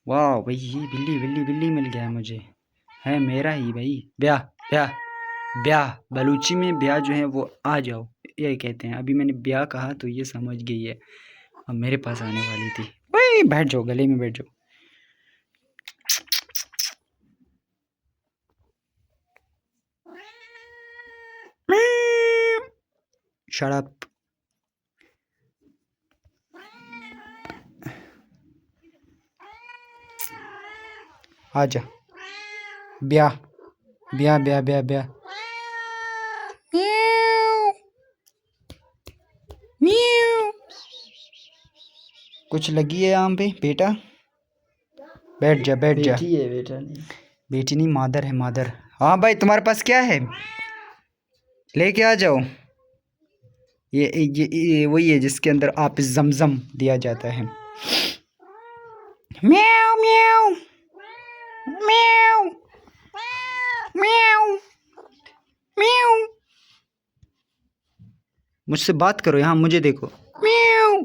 वाह भाई, ये बिल्ली बिल्ली बिल्ली मिल गया है मुझे, है मेरा ही भाई। ब्याह ब्याह ब्याह, बलूची में ब्याह जो है वो आ जाओ ये कहते हैं। अभी मैंने ब्याह कहा तो ये समझ गई है, अब मेरे पास आने वाली थी। भाई बैठ जाओ, गले में बैठ जाओ। Shut up. आजा, ब्याह ब्याह ब्याह ब्याह ब्याह। कुछ लगी है यहाँ पे बेटा? बैठ जा बैठ जा। बेटी है, बेटा नहीं। बेटी नहीं, मादर है मादर। हाँ भाई, तुम्हारे पास क्या है? लेके आ जाओ। ये वही है जिसके अंदर आप जमजम दिया जाता है। म्याऊ म्याऊ म्याऊ म्याऊ म्याऊ। मुझसे बात करो, यहाँ मुझे देखो। म्याऊ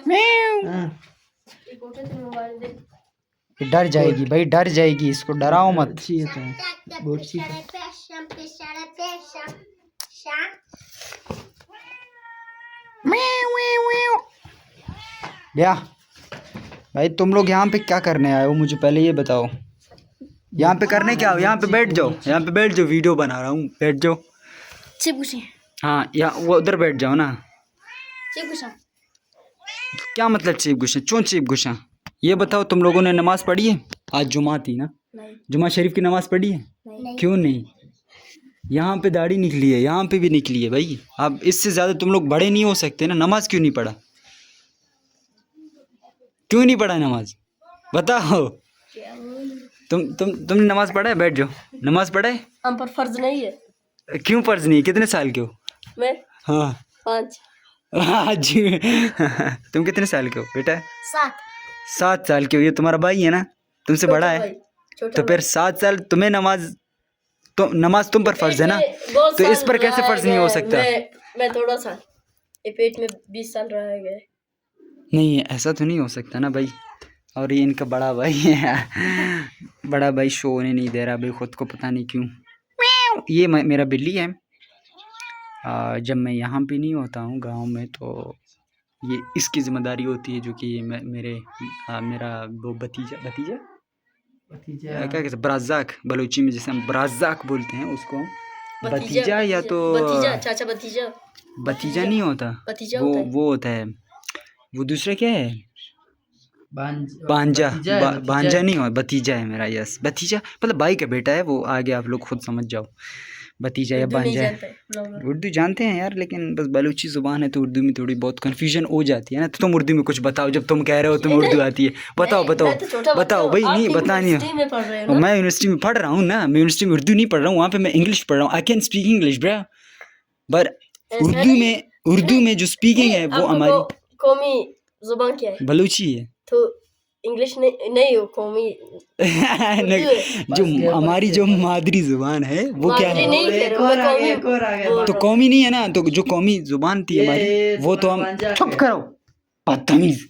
म्याऊ। डर जाएगी भाई, डर जाएगी, इसको डराओ मत। अच्छी है तो बहुत अच्छी है। ब्याह भाई, तुम लोग यहाँ पे क्या करने आए हो मुझे पहले ये बताओ। यहाँ पे करने क्या हो? यहाँ पे बैठ जाओ, यहाँ पे बैठ जाओ, वीडियो बना रहा हूँ, बैठ जाओ। हाँ, यहाँ वो उधर बैठ जाओ ना। क्या मतलब चीप गुस्सा? क्यों चीप गुस्सा? ये बताओ, तुम लोगों ने नमाज पढ़ी है? आज जुमा थी ना? जुमा शरीफ की नमाज पढ़ी है? क्यों नहीं? यहाँ पे दाढ़ी निकली है, यहाँ पे भी निकली है भाई। अब इससे ज़्यादा तुम लोग बड़े नहीं हो सकते ना? नमाज क्यों नहीं पढ़ा? क्यों नहीं पढ़ा नमाज? बताओ। तुमने नमाज पढ़ा है? बैठ जाओ। नमाज पढ़ा है? हम पर फर्ज नहीं है। क्यों फर्ज नहीं है? कितने साल के हो? मैं हाँ 5। जी। तुम कितने साल के हो बेटा? 7। 7 साल के हो। ये तुम्हारा भाई है ना? तुमसे बड़ा है? तो फिर 7 साल तुम्हें नमाज, तो नमाज तुम पर फर्ज है ना? तो इस पर कैसे फर्ज नहीं हो सकता? मैं थोड़ा सा पेट में 20 साल रह गए। नहीं, ऐसा तो नहीं हो सकता ना भाई। और ये इनका बड़ा भाई है। बड़ा भाई शो होने नहीं दे रहा भाई खुद को, पता नहीं क्यों। ये मेरा बिल्ली है। जब मैं यहाँ पे नहीं होता हूँ गांव में तो ये इसकी ज़िम्मेदारी होती है, जो कि मेरा वो भतीजा क्या कहते हैं, बराज़ाक, बलूची में जिसे हम बराज़ाक बोलते हैं उसको। भतीजा या तो चाचा भतीजा नहीं होता, वो होता है वो दूसरा क्या है, भांजा नहीं हो, भतीजा है मेरा। यस, भतीजा मतलब भाई का बेटा है वो। आगे आप लोग खुद समझ जाओ, भतीजा या भांजा है। उर्दू जानते हैं यार, लेकिन बस बलूची ज़ुबान है तो उर्दू में थोड़ी बहुत कन्फ्यूजन हो जाती है ना। तो तुम उर्दू में कुछ बताओ, जब तुम कह रहे हो तुम उर्दू आती है। बताओ भाई। नहीं बतानी है, मैं यूनिवर्सिटी में पढ़ रहा हूँ ना। मैं यूनिवर्सिटी में उर्दू नहीं पढ़ रहा हूँ, वहाँ पे मैं इंग्लिश पढ़ रहा हूँ। I can speak English bra, but Urdu में जो स्पीकिंग है वो हमारी कौमी जुबान क्या है? बलूची है। तो इंग्लिश नहीं हो, कौमी जो हमारी जो मादरी जुबान है वो क्या है? तो कौमी नहीं है ना? तो जो कौमी जुबान थी हमारी वो तो हम, चुप करो बदतमीज।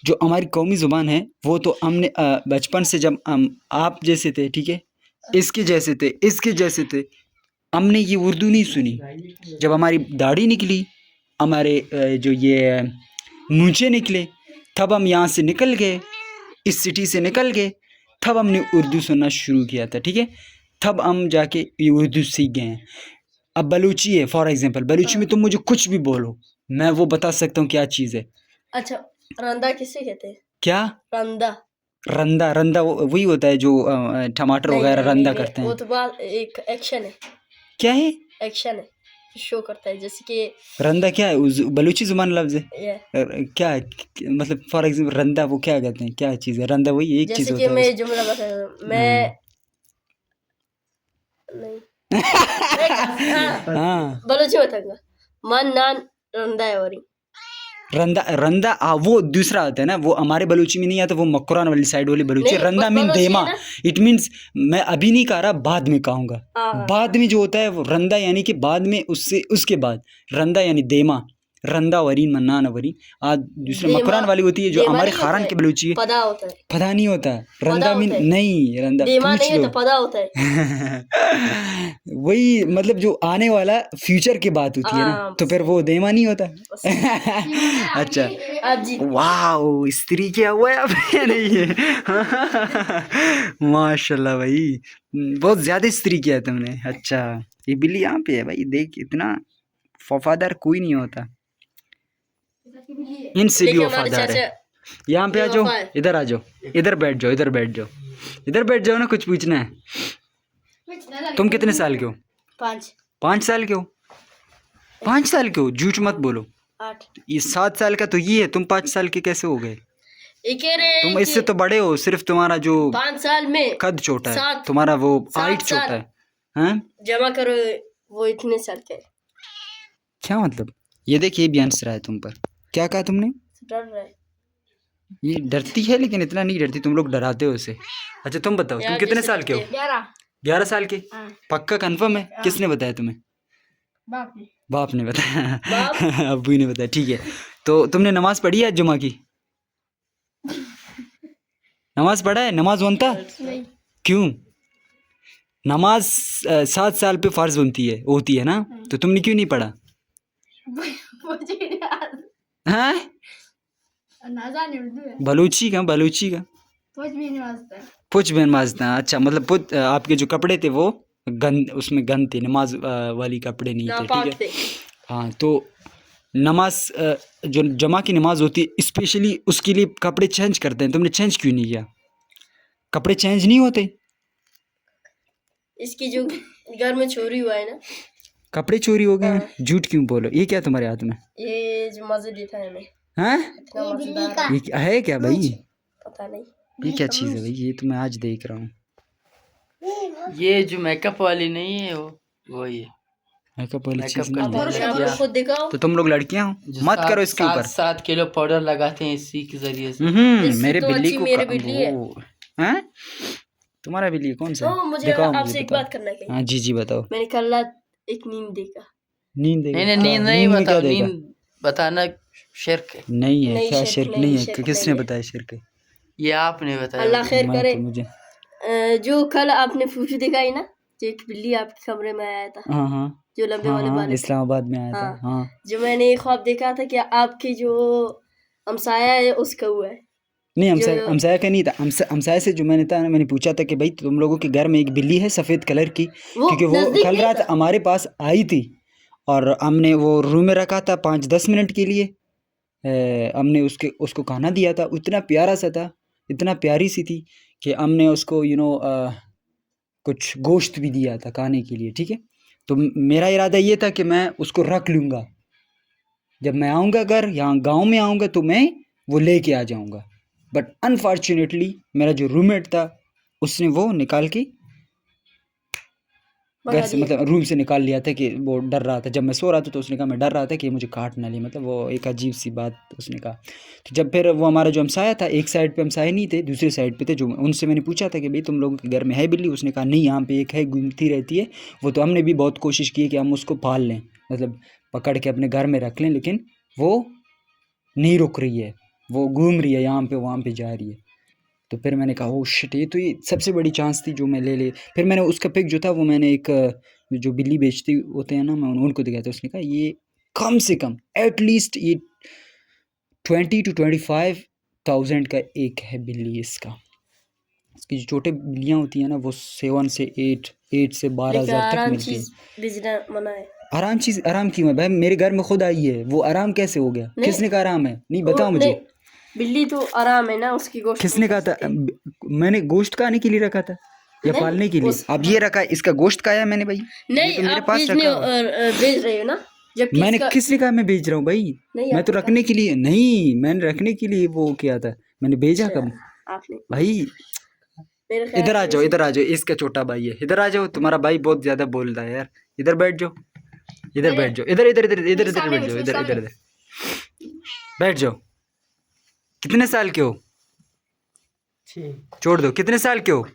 जो हमारी कौमी जुबान है वो तो हमने बचपन से, जब हम आप जैसे थे, ठीक है, इसके जैसे थे, इसके जैसे थे, हमने ये उर्दू नहीं सुनी। जब हमारी दाढ़ी निकली, हमारे जो ये मूंछें निकले, तब हम यहाँ से निकल गए, इस सिटी से निकल गए, तब हमने उर्दू सुनना शुरू किया था, ठीक है। तब हम जाके ये उर्दू सीख गए हैं। अब बलूची है, फॉर एग्जांपल, बलूची में तुम मुझे कुछ भी बोलो, मैं वो बता सकता हूँ क्या चीज़ है। अच्छा, रंदा किसे कहते हैं? क्या रंदा? वही होता है जो टमाटर वगैरह रंदा करते हैं। वो तो बात एक एक्शन है। क्या है? एक्शन है, शो करता है, जैसे कि रंदा क्या है? बलूची जुबान लफ्ज है। क्या है मतलब? फॉर एग्जांपल रंदा वो क्या कहते हैं, क्या चीज़ है? रंदा वही एक चीज़ होता है। मैं जुमला बता रहा हूँ, मैं नहीं हाँ बलूची बताऊंगा। मन नान रंदा है, और रंदा वो दूसरा आता है ना, वो हमारे बलूची में नहीं आता, वो मक्रान वाली साइड वाली बलूची। रंदा मीन देमा, इट मीन्स मैं अभी नहीं कह रहा, बाद में कहूँगा। बाद में जो होता है वो रंदा, यानी कि बाद में, उससे उसके बाद रंदा यानी देमा। रंदा वरीन मन्नान वरीन। आज दूसरे देमा- मकरान वाली होती है जो देमा हमारे नहीं खारान होता के है। बलूची है। पदा होता है, पता नहीं होता है। रंदा मीन होता है। नहीं, रंदा देमा पूछ नहीं लो। होता, पदा होता है। वही मतलब जो आने वाला फ्यूचर की बात होती है ना, हाँ, तो फिर वो देमा नहीं होता। अच्छा, आप जीत वाह, स्त्री क्या हुआ है अब नहीं है। माशाल्लाह भाई, बहुत ज्यादा स्त्री किया है तुमने। अच्छा, ये बिल्ली यहाँ पे है भाई, देख इतना वफादार कोई नहीं होता, इनसे भी लेकिन हमारे वफादार है। चाचा यहाँ पे आ जाओ, बेवफा है। इधर आ जाओ, इधर बैठ जाओ, इधर बैठ जाओ, इधर बैठ जाओ ना, कुछ पूछना है। तुम कितने साल के हो? 5 5 साल के हो? 5 साल के हो? झूठ मत बोलो। 8 ये 7 साल का तो ये है, तुम 5 साल के कैसे हो गए? ये कह रहे तुम हैं इससे कि तो बड़े हो, सिर्फ तुम्हारा जो 5 साल में कद छोटा है, सात- तुम्हारा वो 7 हाइट साल छोटा है। हाँ, जमा करो, वो इतने साल के क्या मतलब? ये देखिए, ये भी हंस रहा है तुम पर। क्या कहा तुमने? डर रहा है। ये डरती है लेकिन इतना नहीं डरती, तुम लोग डराते हो उसे। अच्छा तुम बताओ, तुम यार कितने जैसे साल के हो? 11 11 साल के? हाँ। पक्का कंफर्म है? किसने बताया तुम्हें? बाप ने। बाप ने बताया। बाप? अब्बू ने बताया, ठीक है। तो तुमने नमाज पढ़ी है आज जुमा की? नमाज पढ़ा है? नमाज बनता? नहीं। क्यों? नमाज 7 साल पे फर्ज बनती है, होती है ना, तो तुमने क्यों नहीं पढ़ा? हाँ, बलूची का, बलूची का पुछ भी नमाजता। अच्छा, मतलब पुछ, आपके जो कपड़े थे वो गंद, उसमें गंद थे, नमाज वाली कपड़े नहीं थे, नापाक ठीक है। थे। हाँ, तो नमाज जो जमा की नमाज होती है स्पेशली उसके लिए कपड़े चेंज करते हैं, तुमने चेंज क्यों नहीं किया? कपड़े चेंज नहीं होते? इसकी जो घर में चोरी हुआ है ना, कपड़े चोरी हो गए हैं? झूठ क्यों बोलो? ये क्या तुम्हारे हाथ में? ये जो मजे देता है हमें, हाँ, इतना मजेदार है। ये है क्या भाई? पता नहीं। ये क्या चीज़ है भाई? ये तो मैं आज देख रहा हूँ। ये जो मेकअप वाली नहीं है वो ये मेकअप वाली मेकअप चीज़ का नहीं है। आप लोग खुद दिखाओ। तो तुम लोग लड़कियां हो, जो मत करो इसके ऊपर। 7 किलो पाउडर लगाते हैं इसी के जरिए से। इससे मेरे तो बिल्ली अच्छी को मेरी बिल्ली है। हैं? तुम्हारा बिल्ली कौन सा है? तो मुझे दिखाओ, आपसे मुझे एक बताओ। बात करना है। हाँ जी जी बताओ। मैंने कल रात एक नींद देखा। नींद देखा? नहीं नहीं, नींद नहीं नींद में क्या बताओ, देखा? नींद बताना शिर्क है। नहीं है नहीं, क्या? शिर्क शिरक नहीं, नहीं है? शिर्क किसने नहीं है। बताया शिरक है? ये आपने बताया अल्लाह मुझे। खैर मैं करे। तो मुझे जो कल आपने फोटो दिखाई ना, जो एक बिल्ली आपके कमरे में आया था, हाँ हाँ जो लंबे हाँ वाले हाँ, बाल थे। इस्लामाबाद में आया था। हाँ। हाँ, जो मैंने एक ख्वाब देखा था कि आपके जो हमसाया है उसका हुआ है। नहीं हमसाया, जो- हमसाया का नहीं था। हमसाया से जो मैंने था ना, मैंने पूछा था कि भाई तुम लोगों के घर में एक बिल्ली है सफ़ेद कलर की, वो क्योंकि वो नजदीक कल नहीं रात था। हमारे पास आई थी और हमने वो रूम में रखा था 5-10 मिनट के लिए। हमने उसको खाना दिया था, इतना प्यारा सा था, इतना प्यारी सी थी कि हमने उसको कुछ गोश्त भी दिया था खाने के लिए, ठीक है। तो मेरा इरादा ये था कि मैं उसको रख लूँगा, जब मैं आऊँगा घर, यहाँ गांव में आऊँगा तो मैं वो लेके आ जाऊँगा। बट अनफॉर्चुनेटली मेरा जो रूममेट था उसने वो निकाल के घर भगा से, दिया। मतलब रूम से निकाल लिया था कि वो डर रहा था। जब मैं सो रहा था तो उसने कहा मैं डर रहा था कि ये मुझे काट ना ले, मतलब वो एक अजीब सी बात उसने कहा। तो जब फिर वो हमारा जो हमसाया था, एक साइड पे हमसाया नहीं थे, दूसरी साइड पे थे, जो उनसे मैंने पूछा था कि भाई तुम लोगों के घर में है बिल्ली? उसने कहा नहीं, यहाँ पे एक है, घूमती रहती है वो। तो हमने भी बहुत कोशिश की कि हम उसको पाल लें, मतलब पकड़ के अपने घर में रख लें, लेकिन वो नहीं रुक रही है, वो घूम रही है, यहाँ पे वहाँ पे जा रही है। तो फिर मैंने कहा ओह शिट, ये तो ये सबसे बड़ी चांस थी जो मैं ले। फिर मैंने उसका पिक जो था वो मैंने एक जो बिल्ली बेचती होते हैं ना, मैं उनको दिखाया था। उसने कहा ये कम से कम एटलीस्ट ये 20 to 25,000 का एक है बिल्ली इसका। इसकी जो छोटे बिल्लियाँ होती हैं ना वो 7 से 8 से 12,000 तक आराम मिलती है। चीज बेचना मना है। आराम चीज़ आराम क्यों है भाई? मेरे घर में खुद आई है, वो आराम कैसे हो गया? नहीं। किसने कहा आराम है? नहीं बताओ वो मुझे। नहीं, बिल्ली तो आराम है ना, उसकी गोश्त किसने नहीं कहा खा था? सकते। मैंने गोश्त खाने के लिए रखा था या नहीं, पालने के लिए? अब ये रखा है, इसका गोश्त खाया मैंने भाई, ये नहीं तो मेरे आप पास बेचने रखा हुआ है। बेच रहे हो ना, जबकि मैंने इसका किसने कहा मैं बेच रहा हूँ भाई? नहीं, मैं तो आपने रखने के लिए नहीं, मैंने रखने के लिए वो किया था, मैंने बेचा अच्छा, कब आपने भाई? मेरे ख्याल इधर आ से जाओ, इधर आ जाओ, इसका छोटा भाई है, इधर आ जाओ। तुम्हारा भाई बहुत ज्यादा बोल रहा है यार, इधर बैठ जाओ, इधर बैठ जाओ, इधर इधर इधर इधर इधर बैठ जाओ, इधर इधर इधर बैठ जाओ। कितने साल के हो? छोड़ दो, कितने साल के हो?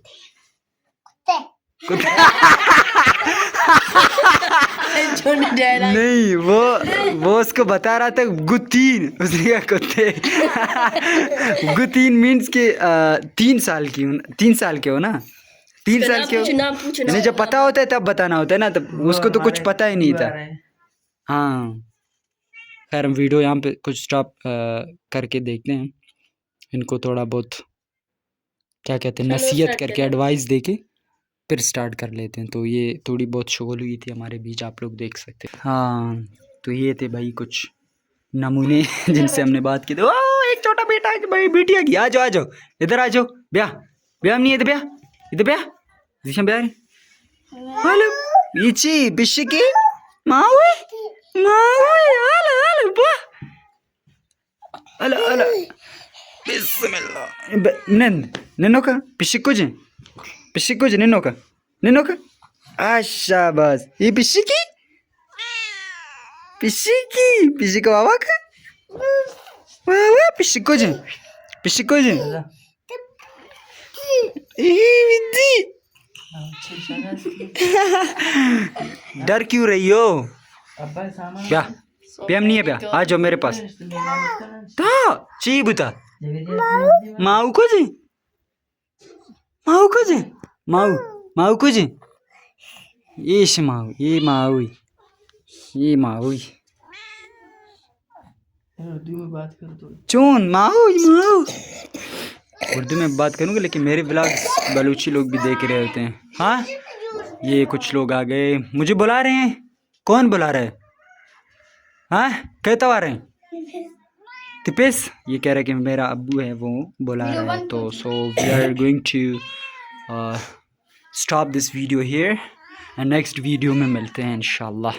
छोटे डायलॉग नहीं, वो उसको बता रहा था गुतीन, उसने कहा कुत्ते। गुतीन मीन्स के 3 साल के हो ना, 3 साल के हो। नाम पूछो नहीं, जब पता होता है तब बताना होता है ना, तब उसको तो कुछ पता ही नहीं था। हाँ खैर, हम वीडियो यहाँ पे कुछ स्टॉप करके देखते हैं, इनको थोड़ा बहुत क्या कहते हैं, नसीहत करके, एडवाइस देके फिर स्टार्ट कर लेते हैं। तो ये थोड़ी बहुत शोल हुई थी हमारे बीच, आप लोग देख सकते हैं। हाँ तो ये थे भाई कुछ नमूने जिनसे हमने बात की। तो एक छोटा बेटा है भाई, बेटी आ गई, आ जाओ इधर आ जाओ। ब्याह नहीं है, इधर ब्याह दिशा ब्याह हेलो इची बिशिकी मावे बा अला बिस्मिल्लाह नन्नोका पिशिकुज नन्नोका शाबाश। ये पिशिकी वावा का वावा पिशिकुज डर क्यों रही हो? ब्याह नहीं है, ब्याह आ जाओ मेरे पास। था ची बुता माऊ को जी ये माऊ चून माऊ उर्दू में बात करूँगा, लेकिन मेरे व्लॉग्स बलूची लोग भी देख रहे होते हैं। हाँ ये कुछ लोग आ गए, मुझे बुला रहे हैं। कौन बुला रहा है? हाँ कहता आ रहे हैं तिपेश, ये कह रहा है कि मेरा अब्बू है वो बुला रहा है। तो so we are going to stop this video here and next video में मिलते हैं इंशाल्लाह।